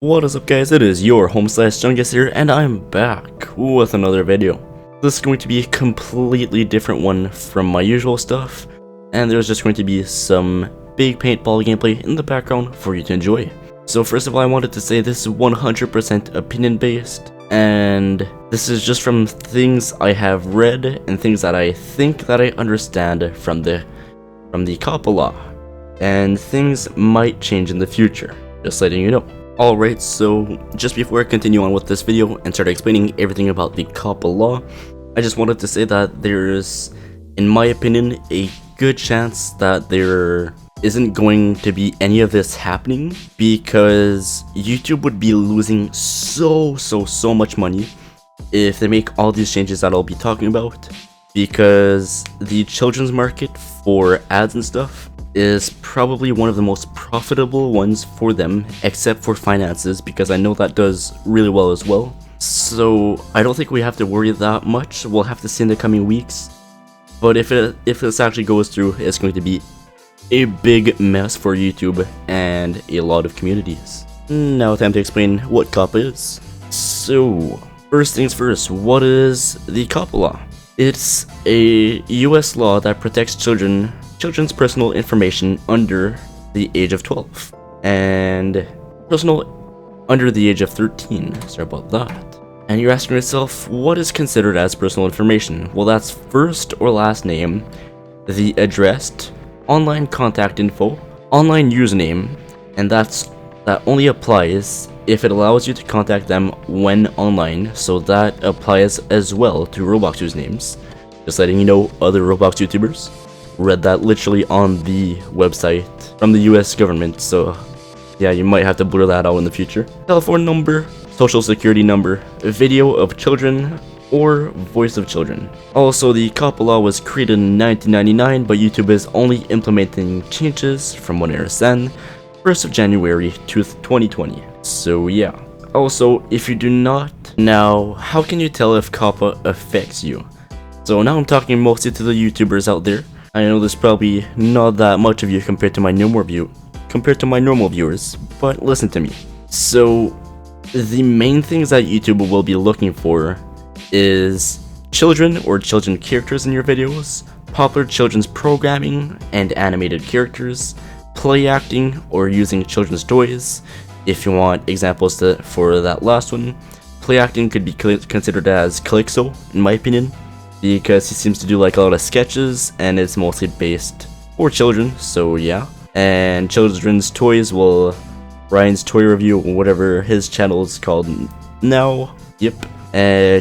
What is up guys, it is your home/Jungus here, and I'm back with another video. This is going to be a completely different one from my usual stuff, and there's just going to be some big paintball gameplay in the background for you to enjoy. So first of all, I wanted to say this is 100% opinion based, and this is just from things I have read and things that I think that I understand from the COPPA law, and things might change in the future, just letting you know. Alright, so just before I continue on with this video and start explaining everything about the COPPA law, I just wanted to say that there's, in my opinion, a good chance that there isn't going to be any of this happening, because YouTube would be losing so much money if they make all these changes that I'll be talking about, because the children's market for ads and stuff is probably one of the most profitable ones for them, except for finances, because I know that does really well as well. So I don't think we have to worry that much. We'll have to see in the coming weeks, but if this actually goes through, it's going to be a big mess for YouTube and a lot of communities. Now time to explain what COPPA is. So first things first, what is the COPPA law? It's a US law that protects children's personal information under the age of 12 and personal under the age of 13. Sorry about that. And you're asking yourself, what is considered as personal information? Well, that's first or last name, the address, online contact info, online username, and that only applies if it allows you to contact them when online, so that applies as well to Roblox usernames. Just letting you know, other Roblox YouTubers read that literally on the website from the US government, so yeah, you might have to blur that out in the future. Telephone number, social security number, video of children, or voice of children. Also, the COPPA law was created in 1999, but YouTube is only implementing changes from what I understand 1st of January 2020. So yeah. Also, if you do not, now how can you tell if COPPA affects you? So now I'm talking mostly to the YouTubers out there. I know there's probably not that much of you compared to my normal viewers, but listen to me. So the main things that YouTube will be looking for is children or children characters in your videos, popular children's programming and animated characters, play acting or using children's toys. If you want examples for that last one, play acting could be considered as Calypso, in my opinion, because he seems to do like a lot of sketches and it's mostly based for children, so yeah. And children's toys, well, Ryan's Toy Review, or whatever his channel is called now, yep.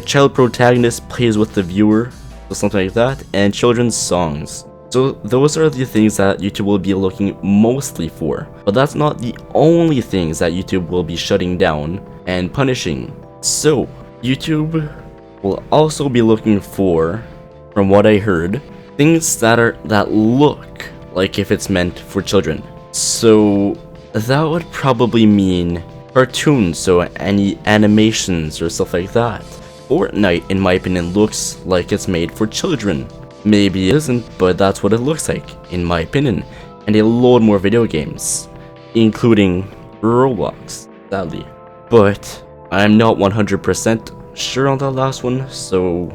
Child protagonist plays with the viewer, or something like that, and children's songs. So those are the things that YouTube will be looking mostly for, but that's not the only things that YouTube will be shutting down and punishing. So YouTube will also be looking for, from what I heard, things that look like if it's meant for children. So that would probably mean cartoons, so any animations or stuff like that. Fortnite, in my opinion, looks like it's made for children. Maybe it isn't, but that's what it looks like, in my opinion. And a load more video games, including Roblox, sadly. But I'm not 100% sure on that last one, so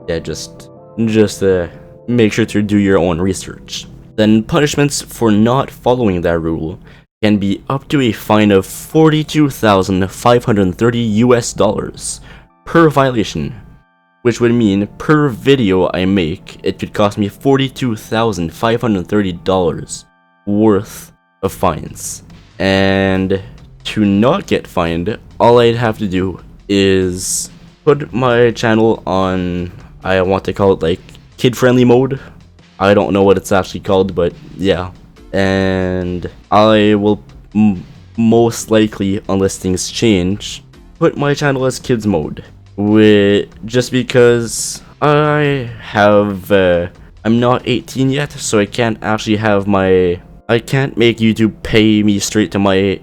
yeah, just make sure to do your own research. Then punishments for not following that rule can be up to a fine of $42,530 per violation, which would mean per video I make, it could cost me $42,530 worth of fines. And to not get fined, all I'd have to do is put my channel on, I want to call it like kid-friendly mode. I don't know what it's actually called, but yeah. And I will most likely, unless things change, put my channel as kids mode. Just because I'm not 18 yet, so I can't actually I can't make YouTube pay me straight to my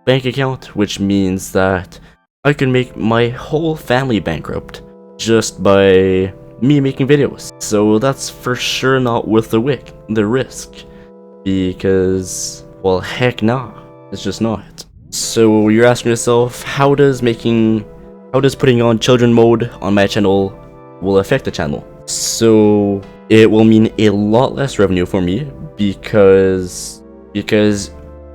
bank account, which means that I can make my whole family bankrupt just by me making videos. So that's for sure not worth the risk, because, well, heck nah, it's just not. So you're asking yourself, how does putting on children mode on my channel will affect the channel? So it will mean a lot less revenue for me because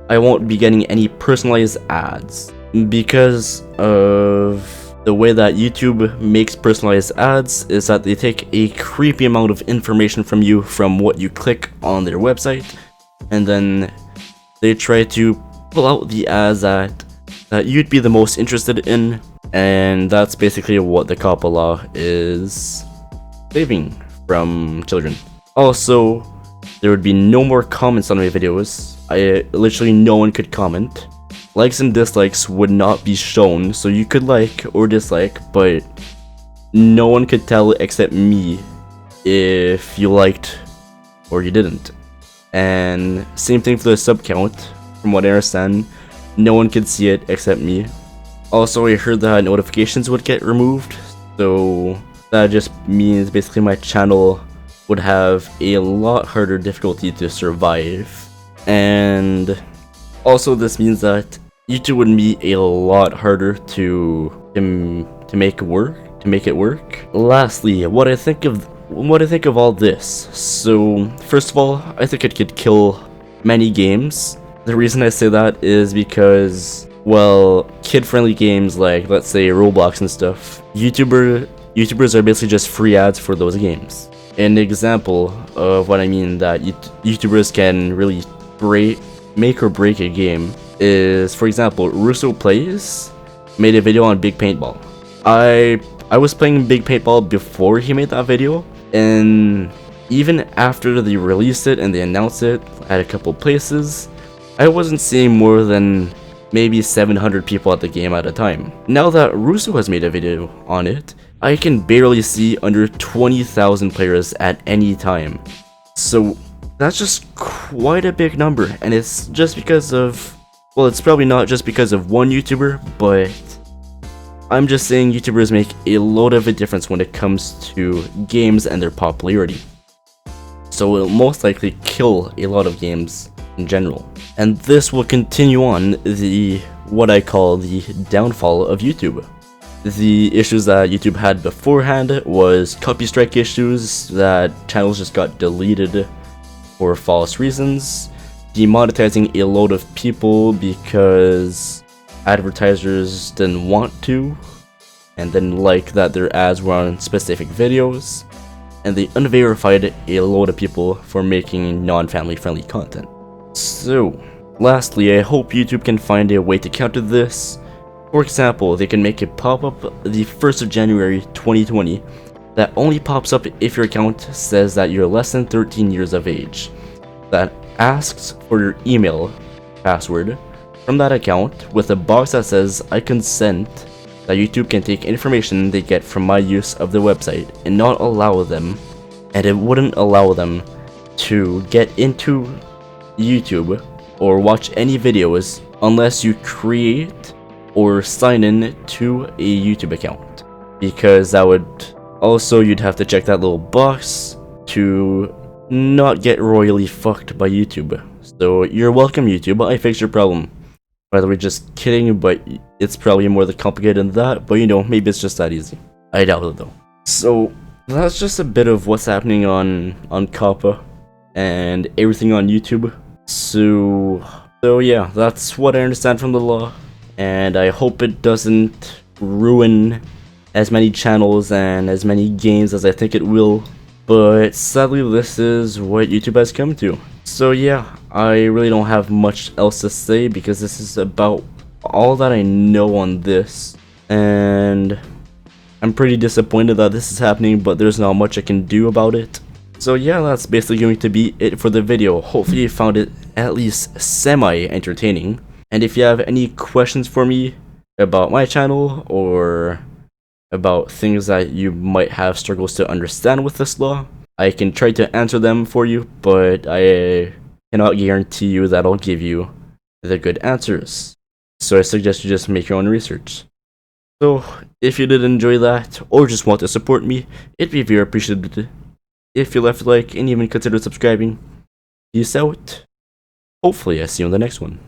I won't be getting any personalized ads because of the way that YouTube makes personalized ads is that they take a creepy amount of information from you from what you click on their website, and then they try to pull out the ads that you'd be the most interested in, and that's basically what the COPPA law is saving from children. Also, there would be no more comments on my videos. Literally no one could comment. Likes and dislikes would not be shown, so you could like or dislike, but no one could tell except me if you liked or you didn't. And same thing for the sub count. From what I understand, no one could see it except me. Also, I heard that notifications would get removed, so that just means basically my channel would have a lot harder difficulty to survive. And also this means that YouTube would be a lot harder to make it work. Lastly, what I think of all this. So first of all, I think it could kill many games. The reason I say that is because, well, kid-friendly games like, let's say, Roblox and stuff, YouTubers are basically just free ads for those games. An example of what I mean that YouTubers can really make or break a game is, for example, Russo Plays made a video on Big Paintball. I was playing Big Paintball before he made that video, and even after they released it and they announced it at a couple places, I wasn't seeing more than maybe 700 people at the game at a time. Now that Russo has made a video on it, I can barely see under 20,000 players at any time. So that's just quite a big number, and it's just because of, well, it's probably not just because of one YouTuber, but I'm just saying YouTubers make a lot of a difference when it comes to games and their popularity. So it'll most likely kill a lot of games in general. And this will continue on what I call the downfall of YouTube. The issues that YouTube had beforehand was copy strike issues, that channels just got deleted for false reasons, demonetizing a load of people because advertisers didn't want to and didn't like that their ads were on specific videos, and they unverified a load of people for making non-family friendly content. So, lastly, I hope YouTube can find a way to counter this. For example, they can make a pop-up the 1st of January 2020 that only pops up if your account says that you're less than 13 years of age, that asks for your email password from that account with a box that says I consent that YouTube can take information they get from my use of the website and not allow them, and it wouldn't allow them to get into YouTube or watch any videos unless you create or sign in to a YouTube account, because that would also, you'd have to check that little box to not get royally fucked by YouTube. So you're welcome, YouTube, I fixed your problem. By the way, just kidding, but it's probably more complicated than that, but you know, maybe it's just that easy. I doubt it though. So that's just a bit of what's happening on COPPA and everything on YouTube. So yeah, that's what I understand from the law, and I hope it doesn't ruin as many channels and as many games as I think it will. But sadly, this is what YouTube has come to. So yeah, I really don't have much else to say because this is about all that I know on this, and I'm pretty disappointed that this is happening, but there's not much I can do about it. So yeah, that's basically going to be it for the video. Hopefully you found it at least semi-entertaining. And if you have any questions for me about my channel or about things that you might have struggles to understand with this law, I can try to answer them for you, but I cannot guarantee you that I'll give you the good answers. So I suggest you just make your own research. So if you did enjoy that, or just want to support me, it'd be very appreciated if you left a like and even consider subscribing. Peace out. Hopefully I see you on the next one.